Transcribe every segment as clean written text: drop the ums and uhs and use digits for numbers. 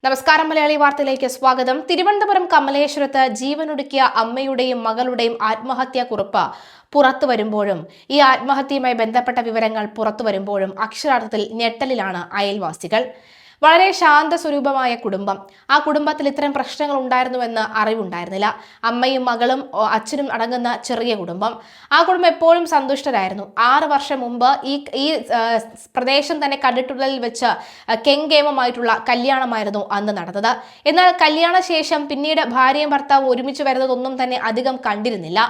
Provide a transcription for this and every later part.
നമസ്കാരം. മലയാളി വാർത്തയിലേക്ക് സ്വാഗതം. തിരുവനന്തപുരം കമലേശ്വരത്ത് ജീവനൊടുക്കിയ അമ്മയുടെയും മകളുടെയും ആത്മഹത്യാ കുറിപ്പ് പുറത്തു വരുമ്പോഴും ഈ ആത്മഹത്യയുമായി ബന്ധപ്പെട്ട വിവരങ്ങൾ പുറത്തു വരുമ്പോഴും അക്ഷരാർത്ഥത്തിൽ ഞെട്ടലിലാണ് അയൽവാസികൾ. വളരെ ശാന്ത സ്വരൂപമായ കുടുംബം. ആ കുടുംബത്തിൽ ഇത്തരം പ്രശ്നങ്ങൾ ഉണ്ടായിരുന്നുവെന്ന് അറിവുണ്ടായിരുന്നില്ല. അമ്മയും മകളും അച്ഛനും അടങ്ങുന്ന ചെറിയ കുടുംബം. ആ കുടുംബം എപ്പോഴും സന്തുഷ്ടരായിരുന്നു. 6 വർഷം മുമ്പ് ഈ പ്രദേശം തന്നെ കണ്ടിട്ടുള്ളതിൽ വെച്ച് കെങ്കേമമായിട്ടുള്ള കല്യാണമായിരുന്നു അന്ന് നടന്നത്. എന്നാൽ കല്യാണശേഷം പിന്നീട് ഭാര്യയും ഭർത്താവും ഒരുമിച്ച് വരുന്നതൊന്നും തന്നെ അധികം കണ്ടിരുന്നില്ല.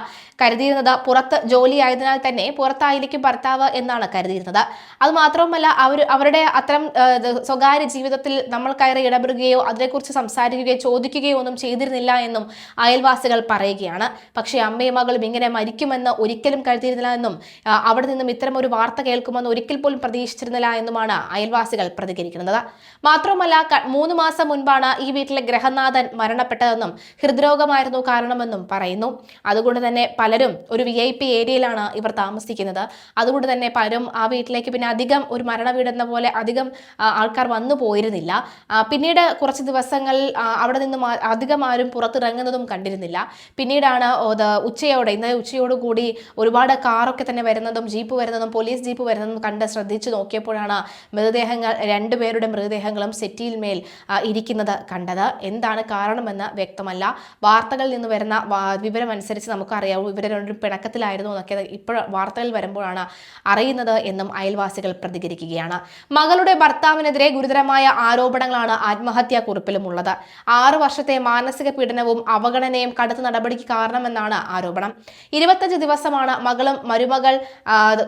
കരുതിയിരുന്നത് പുറത്ത് ജോലിയായതിനാൽ തന്നെ പുറത്തായിരിക്കും ഭർത്താവ് എന്നാണ് കരുതിയിരുന്നത്. അത് മാത്രവുമല്ല, അവരുടെ അത്തരം സ്വകാര്യ ജീവിതത്തിൽ നമ്മൾ കയറി ഇടപെടുകയോ അതിനെക്കുറിച്ച് സംസാരിക്കുകയോ ചോദിക്കുകയോ ഒന്നും ചെയ്തിരുന്നില്ല എന്നും അയൽവാസികൾ പറയുകയാണ്. പക്ഷേ അമ്മയും മകളും ഇങ്ങനെ മരിക്കുമെന്ന് ഒരിക്കലും കരുതിയിരുന്നില്ല എന്നും അവിടെ നിന്നും ഇത്തരം ഒരു വാർത്ത കേൾക്കുമെന്ന് ഒരിക്കൽ പോലും പ്രതീക്ഷിച്ചിരുന്നില്ല എന്നുമാണ് അയൽവാസികൾ പ്രതികരിക്കുന്നത്. മാത്രമല്ല, 3 മാസം മുൻപാണ് ഈ വീട്ടിലെ ഗ്രഹനാഥൻ മരണപ്പെട്ടതെന്നും ഹൃദ്രോഗമായിരുന്നു കാരണമെന്നും പറയുന്നു. അതുകൊണ്ട് തന്നെ പലരും ഒരു VIP ഏരിയയിലാണ് ഇവർ താമസിക്കുന്നത്. അതുകൊണ്ട് തന്നെ പലരും ആ വീട്ടിലേക്ക് പിന്നെ അധികം ഒരു മരണ വീടെന്ന പോലെ അധികം ആൾക്കാർ വന്നു പോയിരുന്നില്ല. പിന്നീട് കുറച്ച് ദിവസങ്ങൾ അവിടെ നിന്നും അധികം ആരും പുറത്തിറങ്ങുന്നതും കണ്ടിരുന്നില്ല. പിന്നീടാണ് ഇന്നലെ ഉച്ചയോടുകൂടി ഒരുപാട് കാറൊക്കെ തന്നെ വരുന്നതും ജീപ്പ് വരുന്നതും പോലീസ് ജീപ്പ് വരുന്നതും കണ്ട് ശ്രദ്ധിച്ചു നോക്കിയപ്പോഴാണ് മൃതദേഹങ്ങൾ 2 പേരുടെ മൃതദേഹങ്ങളും സെറ്റിയിൽ മേൽ ഇരിക്കുന്നത് കണ്ടത്. എന്താണ് കാരണമെന്ന് വ്യക്തമല്ല. വാർത്തകളിൽ നിന്ന് വരുന്ന വിവരമനുസരിച്ച് നമുക്കറിയാം ഇവർ രണ്ടും പിണക്കത്തിലായിരുന്നു എന്നൊക്കെ ഇപ്പോൾ വാർത്തകളിൽ വരുമ്പോഴാണ് അറിയുന്നത് എന്നും അയൽവാസികൾ പ്രതികരിക്കുകയാണ്. മകളുടെ ഭർത്താവിനെതിരെ ഗുരുതരമായ ആരോപണങ്ങളാണ് ആത്മഹത്യാ കുറിപ്പിലും ഉള്ളത്. 6 വർഷത്തെ മാനസിക പീഡനവും അവഗണനയും കടുത്ത നടപടിക്ക് കാരണമെന്നാണ് ആരോപണം. 25 ദിവസമാണ് മകളും മരുമകൾ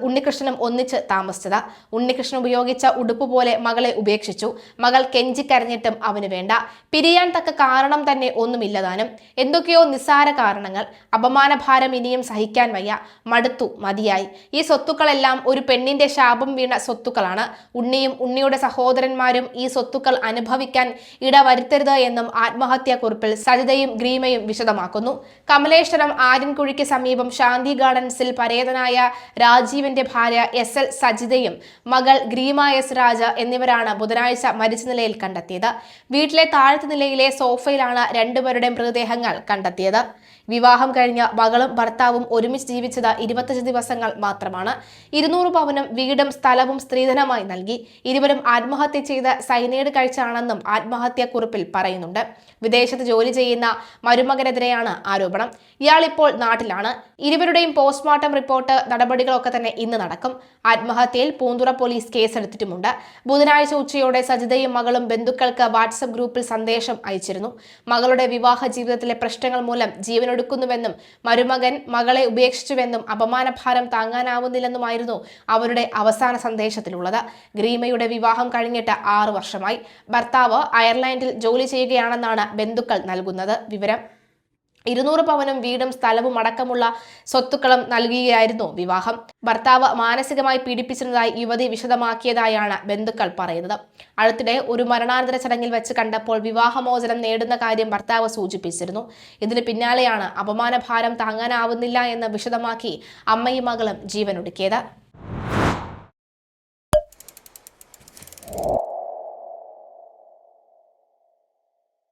ഉണ്ണികൃഷ്ണനും ഒന്നിച്ച് താമസിച്ചത്. ഉണ്ണികൃഷ്ണൻ ഉപയോഗിച്ച ഉടുപ്പ് പോലെ മകളെ ഉപേക്ഷിച്ചു. മകൾ കെഞ്ചിക്കരഞ്ഞിട്ടും അവന് വേണ്ട. പിരിയാൻ തക്ക കാരണം തന്നെ ഒന്നുമില്ലതാനും. എന്തൊക്കെയോ നിസ്സാര കാരണങ്ങൾ. അപമാനഭാരം ഇനിയും സഹിക്കാൻ വയ്യ. മടുത്തു, മതിയായി. ഈ സ്വത്തുക്കളെല്ലാം ഒരു പെണ്ണിന്റെ ശാപം വീണ സ്വത്തുക്കളാണ്. ഉണ്ണിയും ഉണ്ണിയുടെ സഹോദരന്മാരും ഈ സ്വത്തുക്കൾ അനുഭവിക്കാൻ ഇടവരുത്തരുത് എന്നും ആത്മഹത്യാ കുറിപ്പിൽ സജിതയും ഗ്രീമയും വിശദമാക്കുന്നു. കമലേശ്വരം ആര്യൻകുഴിക്ക് സമീപം ശാന്തി ഗാർഡൻസിൽ പരേതനായ രാജീവിന്റെ ഭാര്യ SL സജിതയും മകൾ ഗ്രീമ S രാജ എന്നിവരാണ് ബുധനാഴ്ച മരിച്ച നിലയിൽ കണ്ടെത്തിയത്. വീട്ടിലെ താഴത്തെ നിലയിലെ സോഫയിലാണ് 2 പേരുടെ മൃതദേഹങ്ങൾ കണ്ടെത്തിയത്. വിവാഹം കഴിഞ്ഞ മകളും ഭർത്താവും ഒരുമിച്ച് ജീവിച്ചത് 25 ദിവസങ്ങൾ മാത്രമാണ്. 200 പവനും വീടും സ്ഥലവും സ്ത്രീധനമായി നൽകി. ഇരുവരും ആത്മഹത്യ ചെയ്ത് സൈനൈഡ് കഴിച്ചാണെന്നും ആത്മഹത്യാ കുറിപ്പിൽ പറയുന്നുണ്ട്. വിദേശത്ത് ജോലി ചെയ്യുന്ന മരുമകനെതിരെയാണ് ആരോപണം. ഇയാൾ ഇപ്പോൾ നാട്ടിലാണ്. ഇരുവരുടെയും പോസ്റ്റ്മോർട്ടം റിപ്പോർട്ട് നടപടികളൊക്കെ തന്നെ ഇന്ന് നടക്കും. ആത്മഹത്യയിൽ പൂന്തുറ പോലീസ് കേസെടുത്തിട്ടുമുണ്ട്. ബുധനാഴ്ച ഉച്ചയോടെ സജിതയും മകളും ബന്ധുക്കൾക്ക് വാട്സപ്പ് ഗ്രൂപ്പിൽ സന്ദേശം അയച്ചിരുന്നു. മകളുടെ വിവാഹ ജീവിതത്തിലെ പ്രശ്നങ്ങൾ മൂലം ജീവനൊടുക്കുന്നുവെന്നും മരുമകൻ മകളെ ഉപേക്ഷിച്ചുവെന്നും അപമാനഭാരം താങ്ങാനാവുന്നില്ലെന്നുമായിരുന്നു അവരുടെ അവസാന സന്ദേശത്തിലുള്ളത്. ഗ്രീമയുടെ വിവാഹം കഴിഞ്ഞിട്ട് 6 വർഷമായി. ഭർത്താവ് അയർലൻഡിൽ ജോലി ചെയ്യുകയാണെന്നാണ് ബന്ധുക്കൾ നൽകുന്നത് വിവരം. 200 പവനും വീടും സ്ഥലവും അടക്കമുള്ള സ്വത്തുക്കളും നൽകുകയായിരുന്നു വിവാഹം. ഭർത്താവ് മാനസികമായി പീഡിപ്പിച്ചിരുന്നതായി യുവതി വിശദമാക്കിയതായാണ് ബന്ധുക്കൾ പറയുന്നത്. അടുത്തിടെ ഒരു മരണാനന്തര ചടങ്ങിൽ വെച്ച് കണ്ടപ്പോൾ വിവാഹമോചനം നേടുന്ന കാര്യം ഭർത്താവ് സൂചിപ്പിച്ചിരുന്നു. ഇതിന് പിന്നാലെയാണ് അപമാനഭാരം താങ്ങാനാവുന്നില്ല എന്ന് വിശദമാക്കി അമ്മയും മകളും ജീവനൊടുക്കിയത്.